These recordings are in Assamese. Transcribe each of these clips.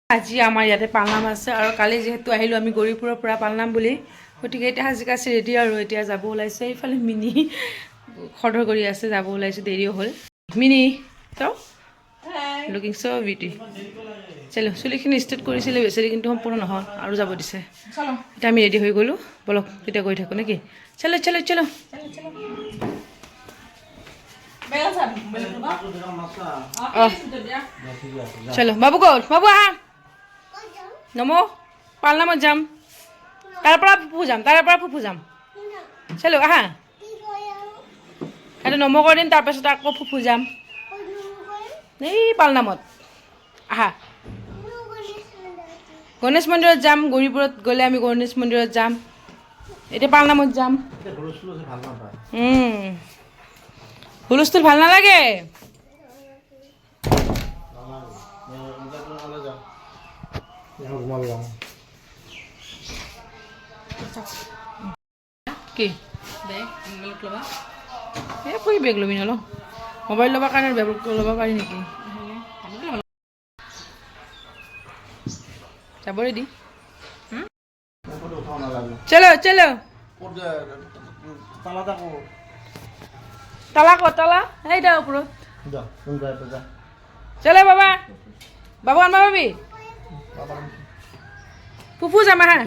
আজি আমাৰ ইয়াতে পালনাম আছে আৰু কালি যেহেতু আহিলোঁ আমি গৌৰীপুৰৰ পৰা পালনাম বুলি, গতিকে এতিয়া সাজি কাচি ৰেডি আৰু এতিয়া যাব ওলাইছে। এইফালে মিনি খৰধৰ কৰি আছে, যাব ওলাইছে, দেৰিও হ'ল। মিনি ত লুকিং চ বিউটি। চলো, চুলিখিনি ষ্টেট কৰিছিলে বেচেৰি, কিন্তু সম্পূৰ্ণ নহ'ল আৰু যাব দিছে। এতিয়া আমি ৰেডি হৈ গ'লোঁ, বলক তেতিয়া গৈ থাকোঁ নেকি? চলো চলো চলো চলো। বাবু ক'ত? বাবু আহা। নমো পালনামত যাম, তাৰ পৰা ফুফু যাম। চলো আহা, এটা নমো কৰি দিম, তাৰপাছত আকৌ ফুফু যাম এই পালনামত। আহা, গণেশ মন্দিৰত যাম। গৌৰীপুৰত গ'লে আমি গণেশ মন্দিৰত যাম, এতিয়া পালনামত যাম। হুলস্থুল ভাল নালাগে। কি এই পুৰি বেগ ল'বি নল, মোবাইল ল'বৰ কাৰণে বেগ ল'ব পাৰি নেকি? যাব ৰেডি। চলো চলো। তালা ক'ত? তালা সেইটা ওপৰত। চলো বাবা, বাবু আনবা পাবি। ফুফু যাম আহা।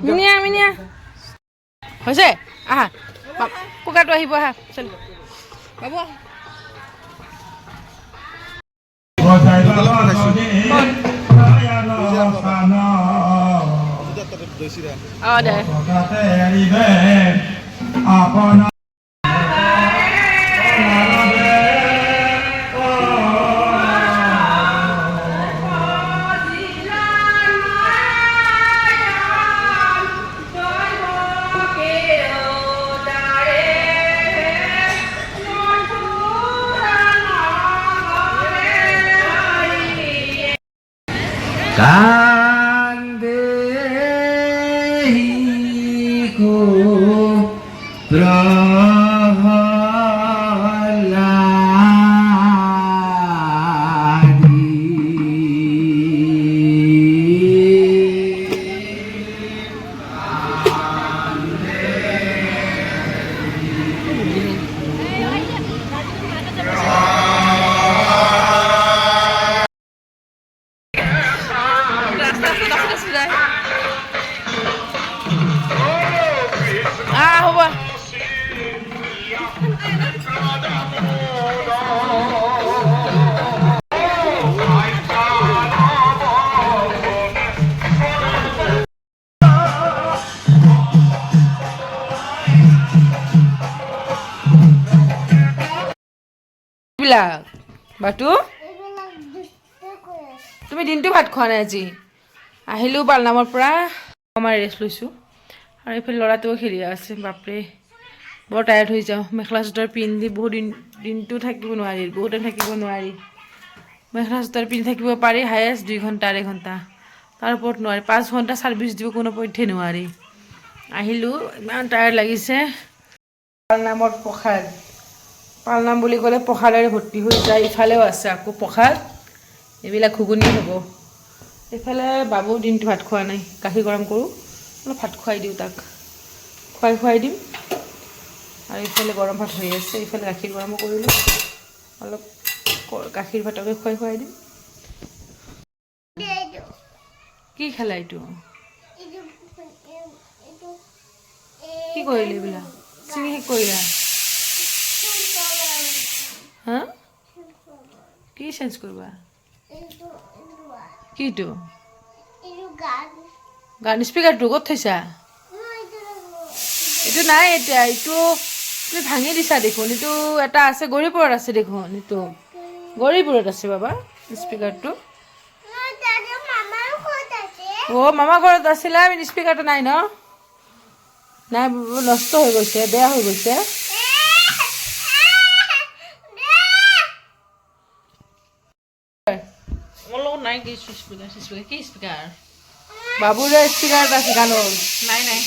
মিনিয়া মিনিয়া হৈছে, আহা কুকাৰটো আহিব, আহা চলো বাবু। অঁ দে Kandehiku Prahaladi. হ'ব। বিলাক বাটু, তুমি দিনটো ভাত খোৱা নাই আজি? আহিলোঁ পালনামৰ পৰা, অকণমান ৰেষ্ট লৈছোঁ আৰু এইফালে ল'ৰাটোও খেলি আছে। বাপৰে বৰ টায়াৰ্ড হৈ যাওঁ। মেখেলা চাদৰ পিন্ধি বহুত দিনটো থাকিব নোৱাৰি, বহুত টাইম থাকিব নোৱাৰি। মেখেলা চাদৰ পিন্ধি থাকিব পাৰি হায়েষ্ট 2 ঘণ্টা 2.5 ঘণ্টা, তাৰ ওপৰত নোৱাৰি। 5 ঘণ্টা ছাৰ্ভিচ দিব কোনো পধ্যে নোৱাৰি। আহিলোঁ, ইমান টায়াৰ্ড লাগিছে। পালনামৰ প্ৰসাদ, পালনাম বুলি ক'লে প্ৰসাদেৰে ভৰ্তি হৈ যায়। ইফালেও আছে আকৌ প্ৰসাদ, এইবিলাক ঘুগুনি হ'ব। এইফালে বাবু দিনটো ভাত খোৱা নাই, গাখীৰ গৰম কৰোঁ, অলপ ভাত খুৱাই দিওঁ তাক, খুৱাই দিম। আৰু এইফালে গৰম ভাত হৈ আছে, এইফালে গাখীৰ গৰমো কৰিলোঁ, অলপ গাখীৰ ভাতকে খুৱাই দিম। কি খেলা এইটো? কি কৰিলি এইবিলাক? চিঙি শেষ কৰিলা? হা কি চেঞ্জ কৰিবা? কিটো গান স্পীকাৰটো ক'ত থৈছা? এইটো নাই এতিয়া, এইটো তুমি ভাঙি দিছা দেখোন। এইটো এটা আছে গৌৰীপুৰত আছে দেখোন, এইটো গৌৰীপুৰত আছে বাবা স্পীকাৰটো। অ' মামা ঘৰত আছিলা, স্পীকাৰটো নাই ন? নাই, নষ্ট হৈ গৈছে, বেয়া হৈ গৈছে। মোৰ লগত নাই কি স্পীকাৰ, কি স্পীকাৰ? বাবুৰে স্পীকাৰ এটা আছে গানৰ। নাই নাই।